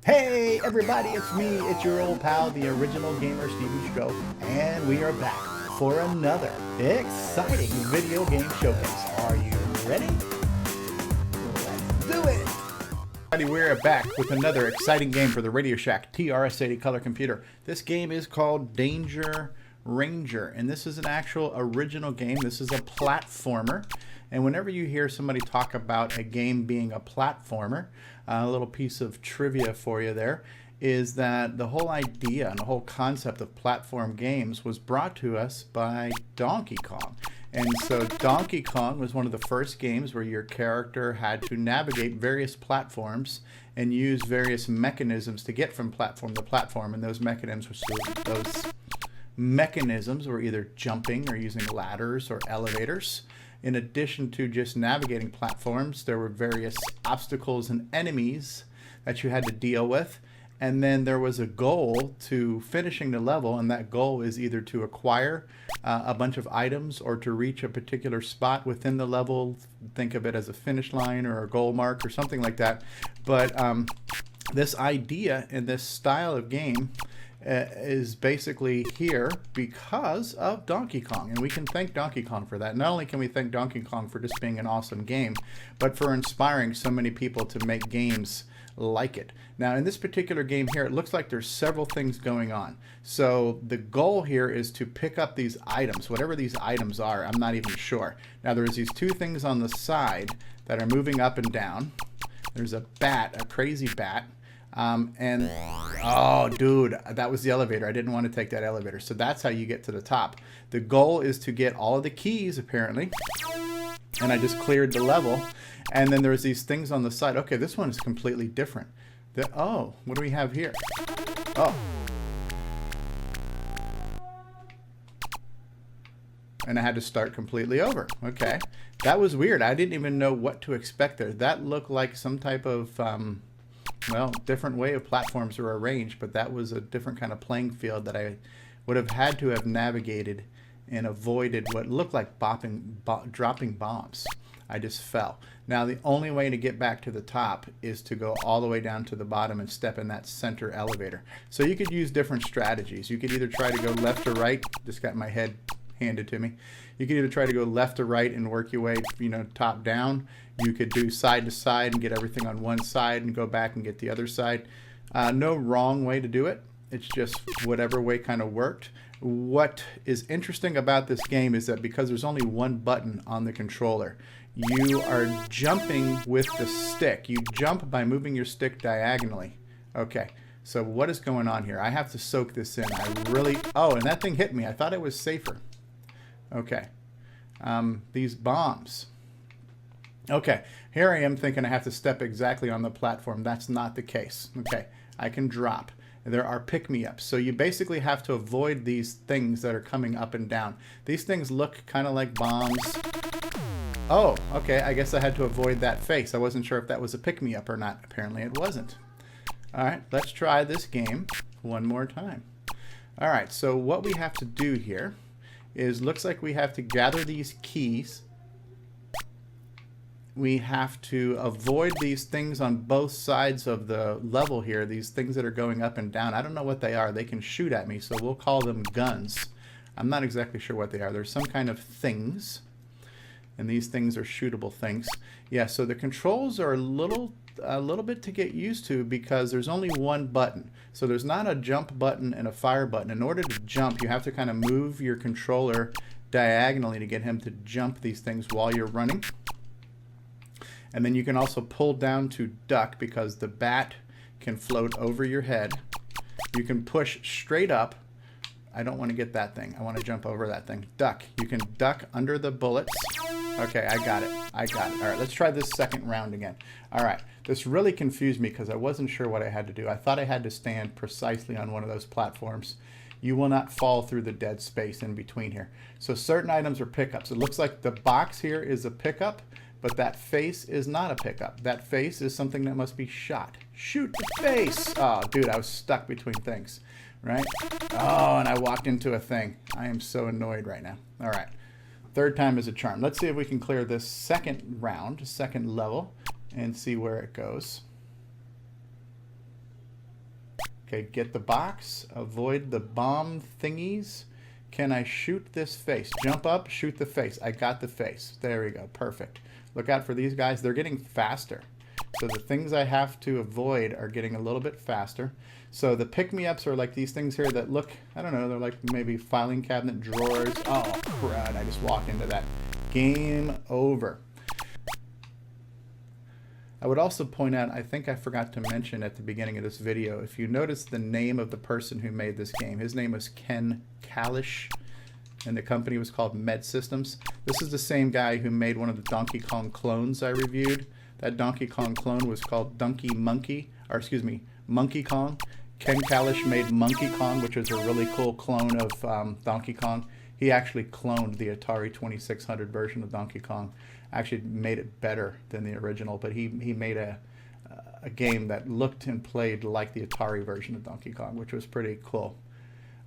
Hey everybody, it's me, it's your old pal, the original gamer StevieStrow, and we are back for another exciting video game showcase. Are you ready? Let's do it! Everybody, we're back with another exciting game for the Radio Shack TRS-80 color computer. This game is called Danger Ranger, and this is an actual original game. This is a platformer. And whenever you hear somebody talk about a game being a platformer, a little piece of trivia for you there is that the whole idea and the whole concept of platform games was brought to us by Donkey Kong. And so Donkey Kong was one of the first games where your character had to navigate various platforms and use various mechanisms to get from platform to platform. And those mechanisms were either jumping or using ladders or elevators. In addition to just navigating platforms, there were various obstacles and enemies that you had to deal with. And then there was a goal to finishing the level, and that goal is either to acquire a bunch of items or to reach a particular spot within the level. Think of it as a finish line or a goal mark or something like that. But this idea and this style of game is basically here because of Donkey Kong, and we can thank Donkey Kong for that. Not only can we thank Donkey Kong for just being an awesome game, but for inspiring so many people to make games like it. Now in this particular game here, it looks like there's several things going on. So the goal here is to pick up these items, whatever these items are. I'm not even sure. Now there's these two things on the side that are moving up and down. There's a bat, a crazy bat. And oh dude, that was the elevator. I didn't want to take that elevator. So that's how you get to the top. The goal is to get all of the keys apparently, and I just cleared the level. And then there's these things on the side. Okay, this one is completely different. Oh, what do we have here? Oh, and I had to start completely over. Okay, that was weird. I didn't even know what to expect there. That looked like some type of well, different way of platforms are arranged, but that was a different kind of playing field that I would have had to have navigated and avoided what looked like dropping bombs. I just fell. Now the only way to get back to the top is to go all the way down to the bottom and step in that center elevator. So you could use different strategies. You could either try to go left or right. Just got my head handed to me. You could either try to go left or right and work your way, top down. You could do side to side and get everything on one side and go back and get the other side. No wrong way to do it. It's just whatever way kind of worked. What is interesting about this game is that because there's only one button on the controller, you are jumping with the stick. You jump by moving your stick diagonally. Okay, so what is going on here? I have to soak this in. Oh, and that thing hit me. I thought it was safer. Okay, these bombs. Okay, here I am thinking I have to step exactly on the platform. That's not the case. Okay, I can drop. There are pick-me-ups. So you basically have to avoid these things that are coming up and down. These things look kind of like bombs. Oh, okay, I guess I had to avoid that face. I wasn't sure if that was a pick-me-up or not. Apparently it wasn't. All right, let's try this game one more time. All right, so what we have to do here is, looks like we have to gather these keys. We have to avoid these things on both sides of the level here, these things that are going up and down. I don't know what they are. They can shoot at me, so we'll call them guns. I'm not exactly sure what they are. There's some kind of things, and these things are shootable things. Yeah, so the controls are a little bit to get used to because there's only one button. So there's not a jump button and a fire button. In order to jump, you have to kind of move your controller diagonally to get him to jump these things while you're running. And then you can also pull down to duck because the bat can float over your head. You can push straight up. I don't want to get that thing. I want to jump over that thing. Duck. You can duck under the bullets. Okay, I got it. I got it. All right, let's try this second round again. All right, this really confused me because I wasn't sure what I had to do. I thought I had to stand precisely on one of those platforms. You will not fall through the dead space in between here. So certain items are pickups. It looks like the box here is a pickup, but that face is not a pickup. That face is something that must be shot. Shoot the face! Oh, dude, I was stuck between things, right? Oh, and I walked into a thing. I am so annoyed right now. All right, third time is a charm. Let's see if we can clear this second round, second level, and see where it goes. Okay, get the box, avoid the bomb thingies. Can I shoot this face? Jump up, shoot the face. I got the face. There we go, perfect. Look out for these guys, they're getting faster. So the things I have to avoid are getting a little bit faster. So the pick-me-ups are like these things here that look, I don't know, they're like maybe filing cabinet drawers. Oh, crud, I just walked into that. Game over. I would also point out, I think I forgot to mention at the beginning of this video, if you notice the name of the person who made this game, his name was Ken Kalish, and the company was called Med Systems. This is the same guy who made one of the Donkey Kong clones I reviewed. That Donkey Kong clone was called Monkey Kong. Ken Kalish made Monkey Kong, which was a really cool clone of Donkey Kong. He actually cloned the Atari 2600 version of Donkey Kong. Actually made it better than the original, but he made a game that looked and played like the Atari version of Donkey Kong, which was pretty cool.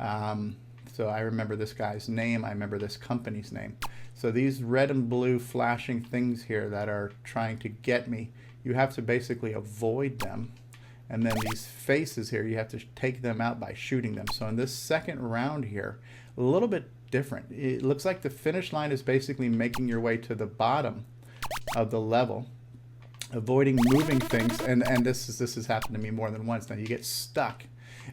So I remember this guy's name. I remember this company's name. So these red and blue flashing things here that are trying to get me, you have to basically avoid them. And then these faces here, you have to take them out by shooting them. So in this second round here, a little bit different. It looks like the finish line is basically making your way to the bottom of the level, avoiding moving things, and this has happened to me more than once. Now you get stuck,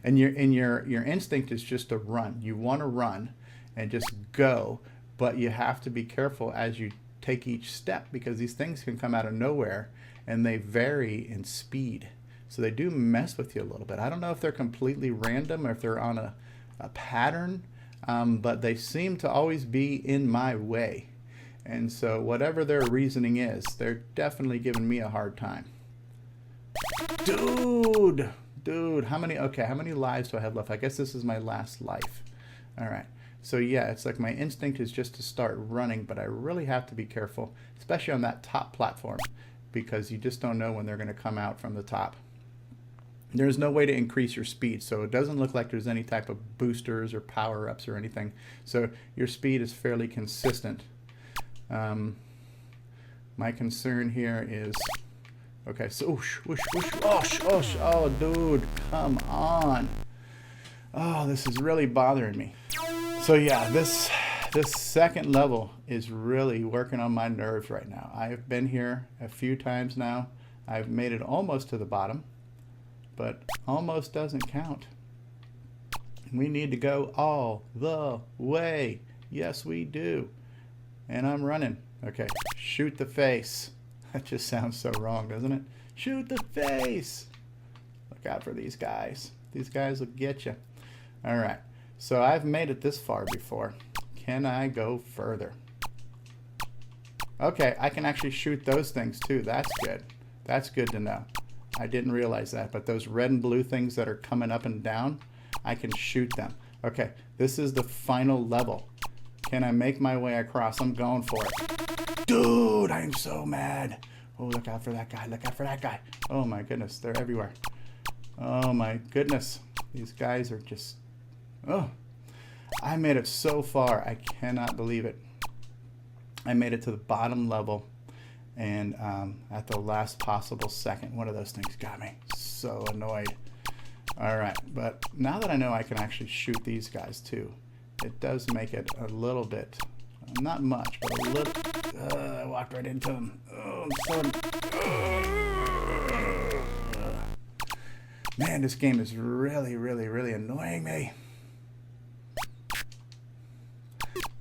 and your instinct is just to run. You want to run and just go, but you have to be careful as you take each step, because these things can come out of nowhere and they vary in speed. So they do mess with you a little bit. I don't know if they're completely random or if they're on a pattern, but they seem to always be in my way. And so whatever their reasoning is, they're definitely giving me a hard time. Dude, how many lives do I have left? I guess this is my last life. All right. So yeah, it's like my instinct is just to start running, but I really have to be careful, especially on that top platform, because you just don't know when they're going to come out from the top. There's no way to increase your speed, so it doesn't look like there's any type of boosters or power-ups or anything. So your speed is fairly consistent. My concern here is, okay, so whoosh, whoosh, whoosh, whoosh, whoosh. Oh, dude, come on. Oh, this is really bothering me. So yeah, this second level is really working on my nerves right now. I've been here a few times now. I've made it almost to the bottom, but almost doesn't count. We need to go all the way. Yes, we do. And I'm running. Okay, shoot the face. That just sounds so wrong, doesn't it? Shoot the face. Look out for these guys. These guys will get you. All right, so I've made it this far before. Can I go further? Okay, I can actually shoot those things too. That's good. That's good to know. I didn't realize that, but those red and blue things that are coming up and down, I can shoot them. Okay, this is the final level. Can I make my way across? I'm going for it. Dude, I'm so mad. Oh, look out for that guy. Look out for that guy. Oh my goodness, they're everywhere. Oh my goodness. These guys are just, oh. I made it so far. I cannot believe it. I made it to the bottom level, and at the last possible second, one of those things got me. So annoyed. All right, but now that I know I can actually shoot these guys too, it does make it a little bit, not much, but a little. I walked right into them. Oh, I'm so. Man, this game is really, really, really annoying me.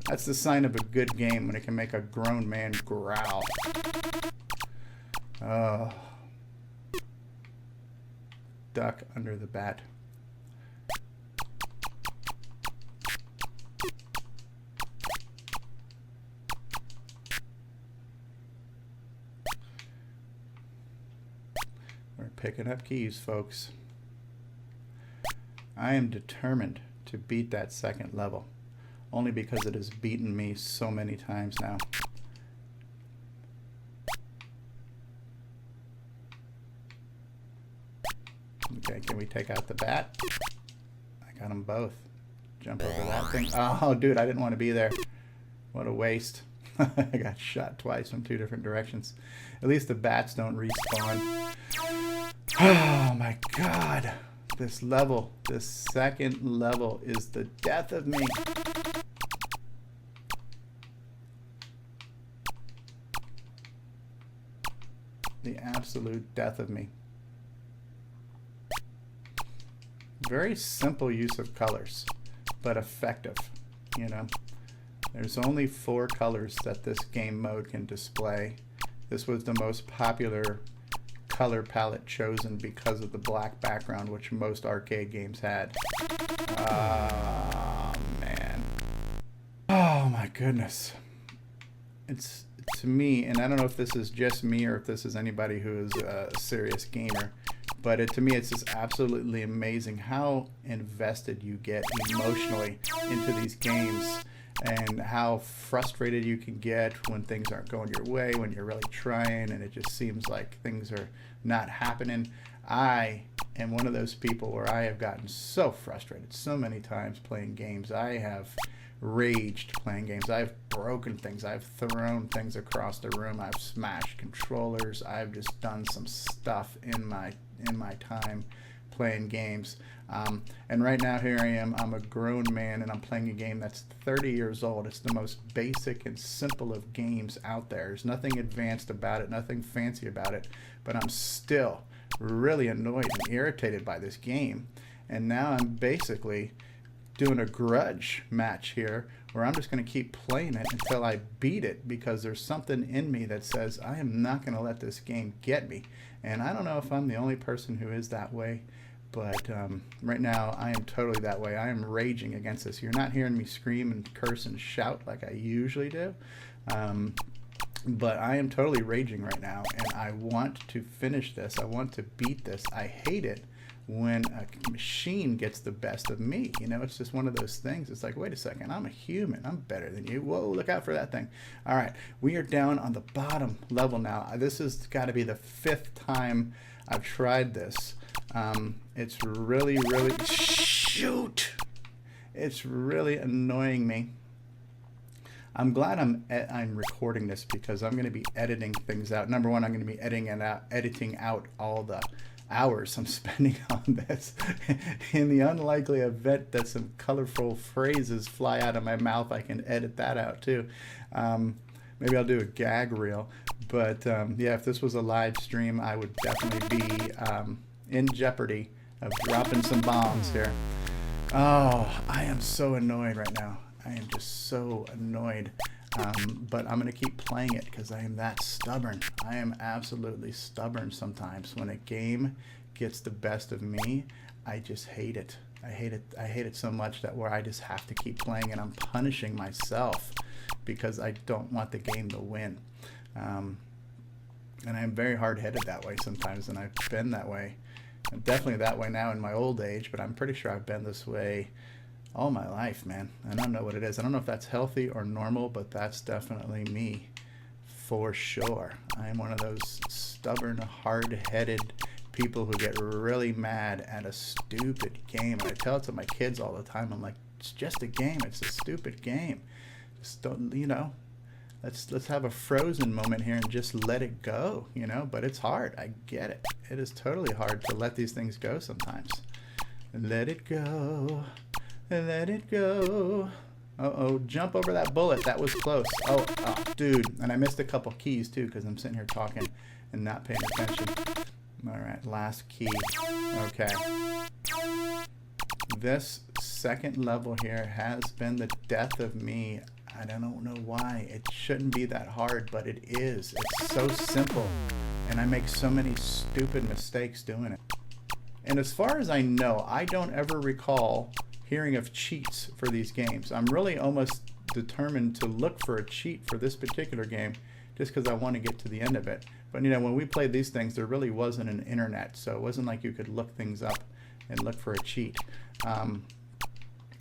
That's the sign of a good game, when it can make a grown man growl. Oh. Duck under the bat. We're picking up keys, folks. I am determined to beat that second level, only because it has beaten me so many times now. Okay, can we take out the bat? I got them both. Jump over that thing. Oh, dude, I didn't want to be there. What a waste. I got shot twice from 2 different directions. At least the bats don't respawn. Oh my God. This level, this second level is the death of me. The absolute death of me. Very simple use of colors, but effective, you know. There's only 4 colors that this game mode can display. This was the most popular color palette chosen because of the black background, which most arcade games had. Oh, man. Oh, my goodness. It's, to me, and I don't know if this is just me or if this is anybody who is a serious gamer, but to me it's just absolutely amazing how invested you get emotionally into these games, and how frustrated you can get when things aren't going your way, when you're really trying and it just seems like things are not happening. I am one of those people where I have gotten so frustrated so many times playing games. I have raged playing games. I've broken things. I've thrown things across the room. I've smashed controllers. I've just done some stuff in my time playing games. And right now here I am. I'm a grown man and I'm playing a game that's 30 years old. It's the most basic and simple of games out there. There's nothing advanced about it, nothing fancy about it, but I'm still really annoyed and irritated by this game. And now I'm basically doing a grudge match here where I'm just going to keep playing it until I beat it, because there's something in me that says I am not going to let this game get me. And I don't know if I'm the only person who is that way, but right now I am totally that way. I am raging against this. You're not hearing me scream and curse and shout like I usually do, but I am totally raging right now, and I want to finish this. I want to beat this. I hate it when a machine gets the best of me. You know, it's just one of those things. It's like, wait a second, I'm a human. I'm better than you. Whoa, look out for that thing. All right, we are down on the bottom level now. This has got to be the 5th time I've tried this. It's really, shoot! It's really annoying me. I'm glad I'm recording this, because I'm going to be editing things out. Number one, I'm going to be editing out all the hours I'm spending on this. In the unlikely event that some colorful phrases fly out of my mouth, I can edit that out too. Maybe I'll do a gag reel. But yeah, if this was a live stream, I would definitely be in jeopardy of dropping some bombs here. Oh, I am so annoyed right now. I am just so annoyed. But I'm going to keep playing it because I am that stubborn. I am absolutely stubborn sometimes. When a game gets the best of me, I just hate it. I hate it. I hate it so much that where I just have to keep playing, and I'm punishing myself because I don't want the game to win. And I'm very hard-headed that way sometimes, and I've been that way. I'm definitely that way now in my old age, but I'm pretty sure I've been this way all my life, man. I don't know what it is. I don't know if that's healthy or normal, but that's definitely me for sure. I'm one of those stubborn, hard-headed people who get really mad at a stupid game. And I tell it to my kids all the time. I'm like, it's just a game. It's a stupid game. Just don't, you know, let's have a Frozen moment here and just let it go, you know. But it's hard. I get it. It is totally hard to let these things go sometimes. Let it go. Let it go. Uh-oh, jump over that bullet. That was close. Oh, dude. And I missed a couple keys, too, because I'm sitting here talking and not paying attention. All right, last key. Okay. This second level here has been the death of me. I don't know why. It shouldn't be that hard, but it is. It's so simple, and I make so many stupid mistakes doing it. And as far as I know, I don't ever recall hearing of cheats for these games. I'm really almost determined to look for a cheat for this particular game just because I want to get to the end of it. But you know, when we played these things, there really wasn't an internet, so it wasn't like you could look things up and look for a cheat.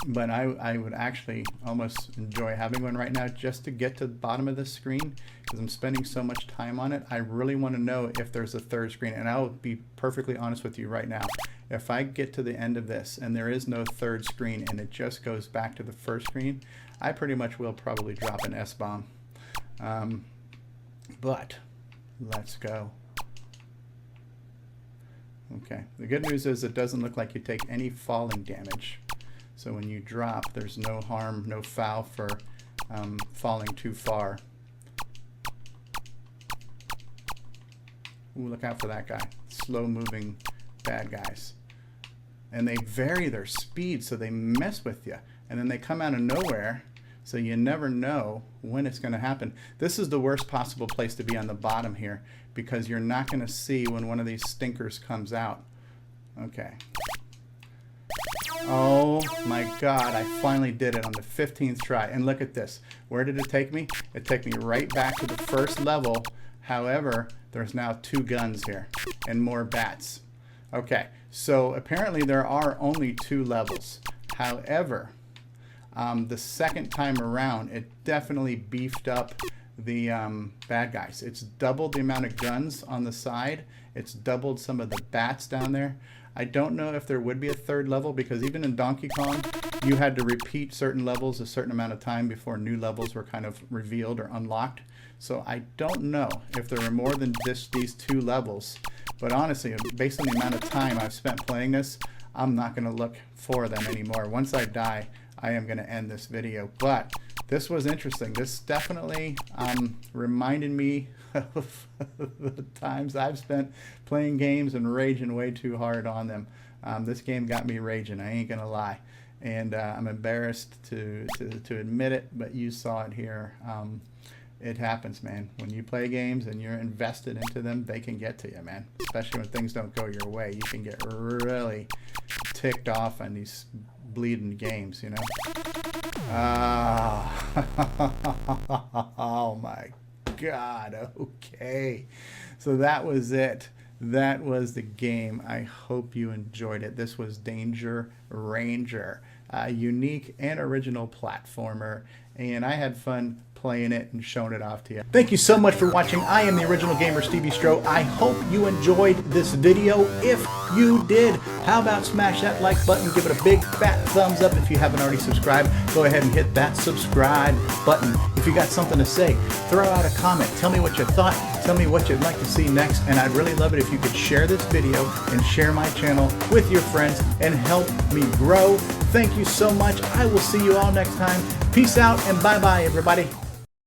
But I would actually almost enjoy having one right now just to get to the bottom of the screen, because I'm spending so much time on it. I really want to know if there's a third screen, and I'll be perfectly honest with you right now. If I get to the end of this and there is no third screen and it just goes back to the first screen, I pretty much will probably drop an S-bomb. But let's go. Okay, the good news is it doesn't look like you take any falling damage. So when you drop, there's no harm, no foul for falling too far. Ooh, look out for that guy. Slow moving bad guys. And they vary their speed, so they mess with you. And then they come out of nowhere, so you never know when it's going to happen. This is the worst possible place to be on the bottom here, because you're not going to see when one of these stinkers comes out. Okay. Oh my God, I finally did it on the 15th try. And look at this. Where did it take me? It took me right back to the first level. However, there's now 2 guns here and more bats. Okay, so apparently there are only 2 levels. However, the second time around, it definitely beefed up the bad guys. It's doubled the amount of guns on the side. It's doubled some of the bats down there. I don't know if there would be a 3rd level, because even in Donkey Kong, you had to repeat certain levels a certain amount of time before new levels were kind of revealed or unlocked. So I don't know if there are more than just these 2 levels. But honestly, based on the amount of time I've spent playing this, I'm not going to look for them anymore. Once I die, I am going to end this video. But this was interesting. This definitely reminded me of the times I've spent playing games and raging way too hard on them. This game got me raging, I ain't gonna lie. And I'm embarrassed to admit it, but you saw it here. It happens, man. When you play games and you're invested into them, they can get to you, man. Especially when things don't go your way. You can get really ticked off on these bleeding games, you know? Oh my God. Okay, so that was it. That was the game. I hope you enjoyed it. This was Danger Ranger, a unique and original platformer, and I had fun playing it and showing it off to you. Thank you so much for watching. I am the original gamer, StevieStrow. I hope you enjoyed this video. If you did, how about smash that like button, give it a big fat thumbs up. If you haven't already subscribed, go ahead and hit that subscribe button. If you got something to say, throw out a comment. Tell me what you thought. Tell me what you'd like to see next. And I'd really love it if you could share this video and share my channel with your friends and help me grow. Thank you so much. I will see you all next time. Peace out and bye-bye, everybody.